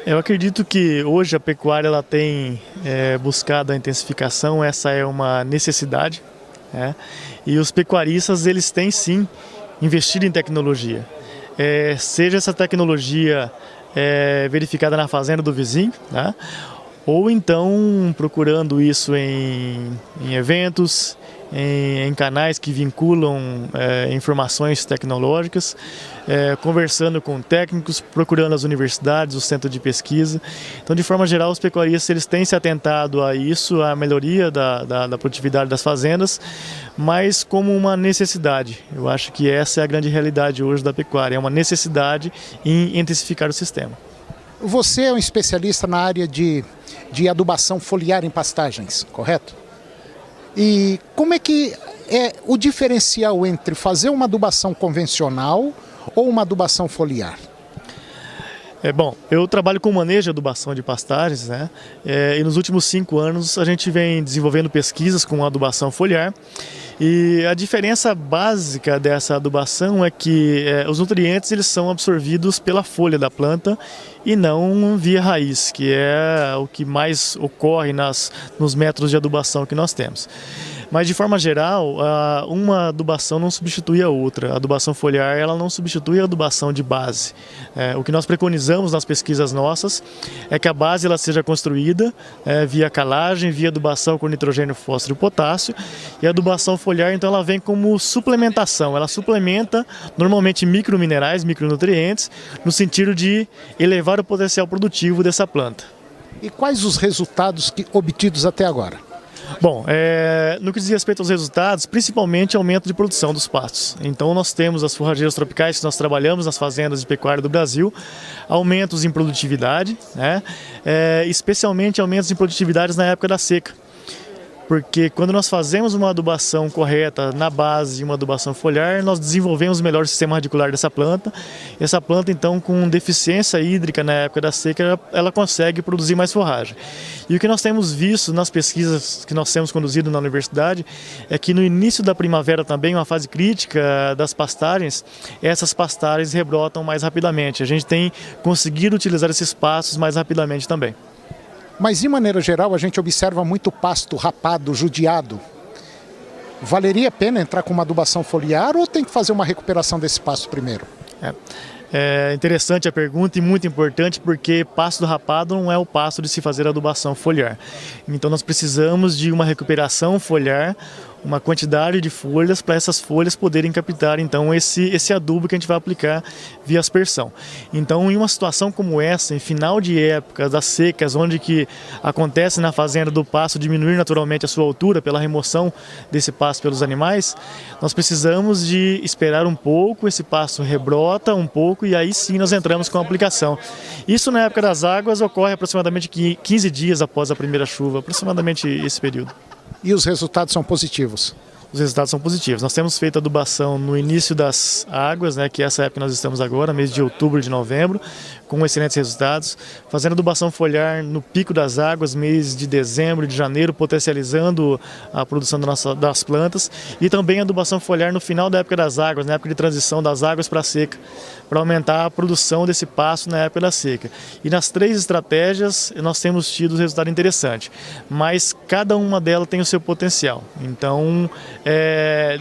Eu acredito que hoje a pecuária ela tem buscado a intensificação, essa é uma necessidade, né? E os pecuaristas eles têm sim investido em tecnologia, seja essa tecnologia verificada na fazenda do vizinho, né? Ou então procurando isso em eventos, em canais que vinculam informações tecnológicas, conversando com técnicos, procurando as universidades, o centro de pesquisa. Então, de forma geral, os pecuaristas eles têm se atentado a isso, à melhoria da produtividade das fazendas, mas como uma necessidade. Eu acho que essa é a grande realidade hoje da pecuária, é uma necessidade em intensificar o sistema. Você é um especialista na área de adubação foliar em pastagens, correto? E como é que é o diferencial entre fazer uma adubação convencional ou uma adubação foliar? Bom, eu trabalho com manejo de adubação de pastagens, né? E nos últimos 5 anos a gente vem desenvolvendo pesquisas com adubação foliar. E a diferença básica dessa adubação é que os nutrientes eles são absorvidos pela folha da planta e não via raiz, que é o que mais ocorre nos métodos de adubação que nós temos. Mas de forma geral, uma adubação não substitui a outra. A adubação foliar ela não substitui a adubação de base. O que nós preconizamos nas pesquisas nossas é que a base ela seja construída via calagem, via adubação com nitrogênio, fósforo e potássio. E a adubação foliar, então, ela vem como suplementação. Ela suplementa normalmente microminerais, micronutrientes, no sentido de elevar o potencial produtivo dessa planta. E quais os resultados obtidos até agora? Bom, no que diz respeito aos resultados, principalmente aumento de produção dos pastos. Então nós temos as forrageiras tropicais que nós trabalhamos nas fazendas de pecuária do Brasil, aumentos em produtividade, né? Especialmente aumentos em produtividade na época da seca. Porque quando nós fazemos uma adubação correta na base de uma adubação foliar, nós desenvolvemos melhor o sistema radicular dessa planta. Essa planta, então, com deficiência hídrica na época da seca, ela consegue produzir mais forragem. E o que nós temos visto nas pesquisas que nós temos conduzido na universidade é que no início da primavera também, uma fase crítica das pastagens, essas pastagens rebrotam mais rapidamente. A gente tem conseguido utilizar esses pastos mais rapidamente também. Mas, de maneira geral, a gente observa muito pasto rapado, judiado. Valeria a pena entrar com uma adubação foliar ou tem que fazer uma recuperação desse pasto primeiro? É interessante a pergunta e muito importante porque pasto rapado não é o pasto de se fazer adubação foliar. Então nós precisamos de uma recuperação foliar, uma quantidade de folhas para essas folhas poderem captar então esse adubo que a gente vai aplicar via aspersão. Então em uma situação como essa, em final de época das secas, onde que acontece na fazenda do pasto diminuir naturalmente a sua altura pela remoção desse pasto pelos animais, nós precisamos de esperar um pouco, esse pasto rebrota um pouco e aí sim nós entramos com a aplicação. Isso na época das águas ocorre aproximadamente 15 dias após a primeira chuva, aproximadamente esse período. E os resultados são positivos? Os resultados são positivos. Nós temos feito adubação no início das águas, né, que é essa época que nós estamos agora, mês de outubro e de novembro, com excelentes resultados. Fazendo adubação foliar no pico das águas, mês de dezembro e de janeiro, potencializando a produção das plantas. E também adubação foliar no final da época das águas, na época de transição das águas para a seca, para aumentar a produção desse pasto na época da seca. E nas 3 estratégias nós temos tido resultado interessante, mas cada uma delas tem o seu potencial. Então,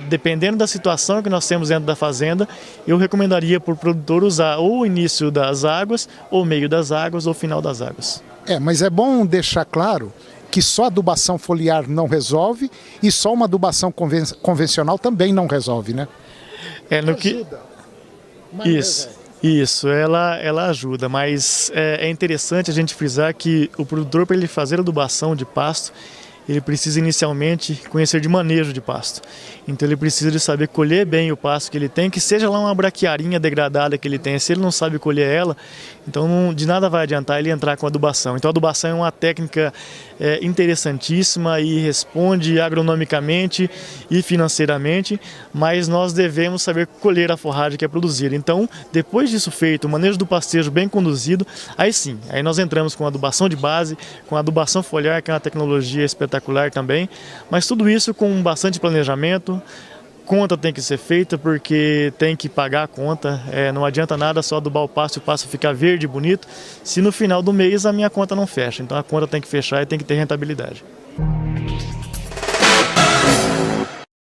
dependendo da situação que nós temos dentro da fazenda, eu recomendaria para o produtor usar ou o início das águas, ou meio das águas, ou final das águas. Mas é bom deixar claro que só adubação foliar não resolve e só uma adubação convencional também não resolve, né? Isso, ela ajuda, mas é interessante a gente frisar que o produtor, para ele fazer adubação de pasto, ele precisa inicialmente conhecer de manejo de pasto. Então ele precisa de saber colher bem o pasto que ele tem, que seja lá uma braquiarinha degradada que ele tem. Se ele não sabe colher ela, então de nada vai adiantar ele entrar com adubação. Então a adubação é uma técnica interessantíssima e responde agronomicamente e financeiramente, mas nós devemos saber colher a forragem que é produzida. Então, depois disso feito, o manejo do pastejo bem conduzido, aí sim, aí nós entramos com adubação de base, com adubação foliar, que é uma tecnologia espetacular também, mas tudo isso com bastante planejamento, conta tem que ser feita porque tem que pagar a conta. Não adianta nada só adubar o pasto ficar verde e bonito, se no final do mês a minha conta não fecha. Então a conta tem que fechar e tem que ter rentabilidade.